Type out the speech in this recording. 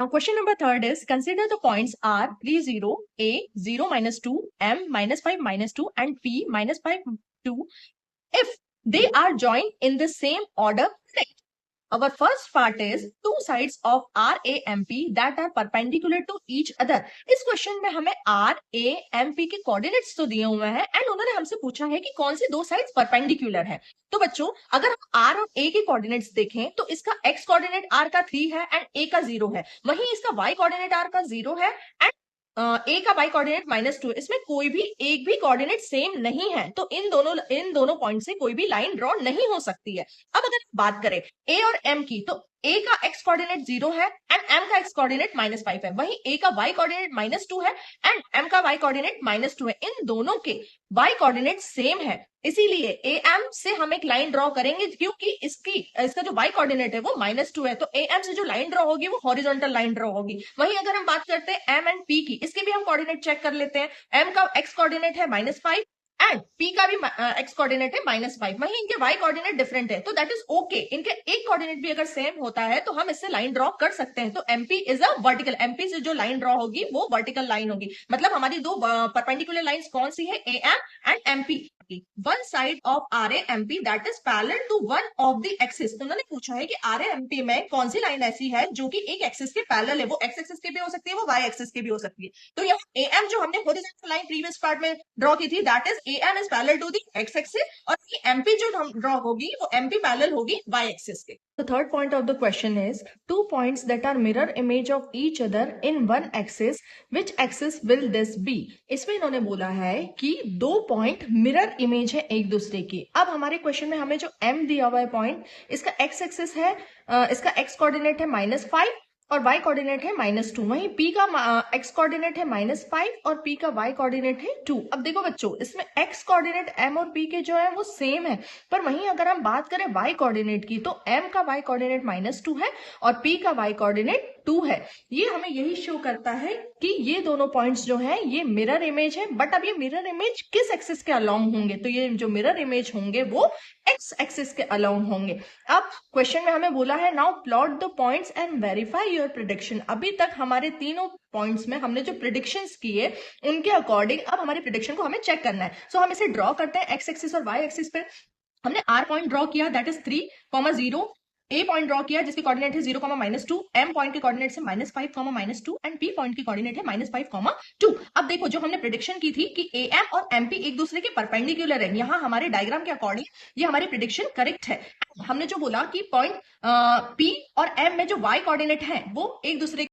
Now question number third is consider the points R 3 0, A 0 minus 2, M minus 5 minus 2 and P minus 5 2 if they are joined in the same order. Our first part is two sides of RAMP that are perpendicular to each other. इस question में हमें RAMP के coordinates तो दिए हुए हैं and उन्होंने हमसे पूछा है कि कौन सी दो साइड्स परपेंडिकुलर है। तो बच्चों अगर हम R और A के कोऑर्डिनेट्स देखें तो इसका x कोऑर्डिनेट R का 3 है एंड A का 0 है, वहीं इसका y कोऑर्डिनेट R का 0 है एंड ए का बाई कोऑर्डिनेट -2 है। इसमें कोई भी एक भी कोऑर्डिनेट सेम नहीं है, तो इन दोनों पॉइंट से कोई भी लाइन ड्रॉ नहीं हो सकती है। अब अगर बात करें ए और एम की, तो ए का x कोऑर्डिनेट 0 है एंड m का x कोऑर्डिनेट -5 है, वहीं a का y कोऑर्डिनेट -2 है एंड m का y कोऑर्डिनेट -2 है। इन दोनों के y कोऑर्डिनेट सेम है, इसीलिए am से हम एक लाइन ड्रॉ करेंगे क्योंकि इसका जो y कोऑर्डिनेट है वो -2 है, तो am से जो लाइन ड्रॉ होगी वो हॉरिजॉन्टल लाइन ड्रॉ होगी। वहीं अगर हम बात करते हैं m एंड p की, इसके भी हम कोऑर्डिनेट चेक कर लेते हैं। m का x कोऑर्डिनेट है -5 एंड p का भी x कोऑर्डिनेट है -5, वहीं इनके y कोऑर्डिनेट डिफरेंट है, तो दैट इज ओके। इनके एक कोऑर्डिनेट भी अगर सेम होता है तो हम इससे लाइन ड्रॉ कर सकते हैं। तो MP is a vertical, MP से जो लाइन ड्रॉ होगी वो वर्टिकल लाइन होगी। मतलब हमारी दो परपेंडिकुलर लाइंस कौन सी है, AM and MP। One side of RAMP that is parallel to one of the axis. उन्होंने पूछा है कि RAMP में कौन सी लाइन ऐसी है जो कि एक एक्सिस के पैरेलल है, वो एक्स एक्सिस के भी हो सकती है, वो वाई एक्सिस के भी हो सकती है। तो यहाँ AM जो हमने हॉरिजॉन्टल लाइन प्रीवियस पार्ट में ड्रॉ की थी, that is AM is parallel to the X axis, और MP जो ड्रॉ होगी वो MP पैरेलल होगी वाई एक्सिस के। The third point of the question is two points that are mirror image of each other in one axis. Which axis will this be? इसमें इन्होंने बोला है कि दो पॉइंट मिरर इमेज है एक दूसरे की। अब हमारे क्वेश्चन में हमें जो M दिया हुआ है पॉइंट, इसका x एक्सिस है, इसका x कोऑर्डिनेट है -5 और y कोऑर्डिनेट है -2, वहीं p का x कोऑर्डिनेट है -5 और p का y कोऑर्डिनेट है 2। अब देखो बच्चों, इसमें x कोऑर्डिनेट m और p के जो है वो सेम है, पर वहीं अगर हम बात करें y कोऑर्डिनेट की, तो m का y कोऑर्डिनेट -2 है और p का y कोऑर्डिनेट 2 है। ये हमें यही शो करता है कि ये दोनों पॉइंट्स जो है ये मिरर इमेज है, बट अब ये मिरर इमेज किस एक्सिस के अलोंग होंगे, तो ये जो मिरर इमेज होंगे वो एक्स एक्सिस के अलोंग होंगे। अब क्वेश्चन में हमें बोला है now plot the points and verify your prediction. अभी तक हमारे तीनों पॉइंट्स में हमने जो प्रेडिक्शंस किए उनके अकॉर्डिंग अब हमारे प्रेडिक्शन को हमें चेक करना है। सो हम इसे ड्रॉ करते हैं एक्स एक्सिस और वाई एक्सिस पे। हमने R पॉइंट ड्रॉ किया, that is 3, 0, A point draw किया जिसके कोऑर्डिनेट है 0, -2, M पॉइंट के कोऑर्डिनेट से -5, -2 एंड P पॉइंट की कोऑर्डिनेट है -5, 2। अब देखो, जो हमने प्रेडिक्शन की थी कि AM और MP एक दूसरे के परपेंडिकुलर है, यहाँ हमारे डायग्राम के अकॉर्डिंग ये हमारी प्रेडिक्शन करेक्ट है। हमने जो बोला कि पॉइंट P और M में जो Y कोऑर्डिनेट है वो एक दूसरे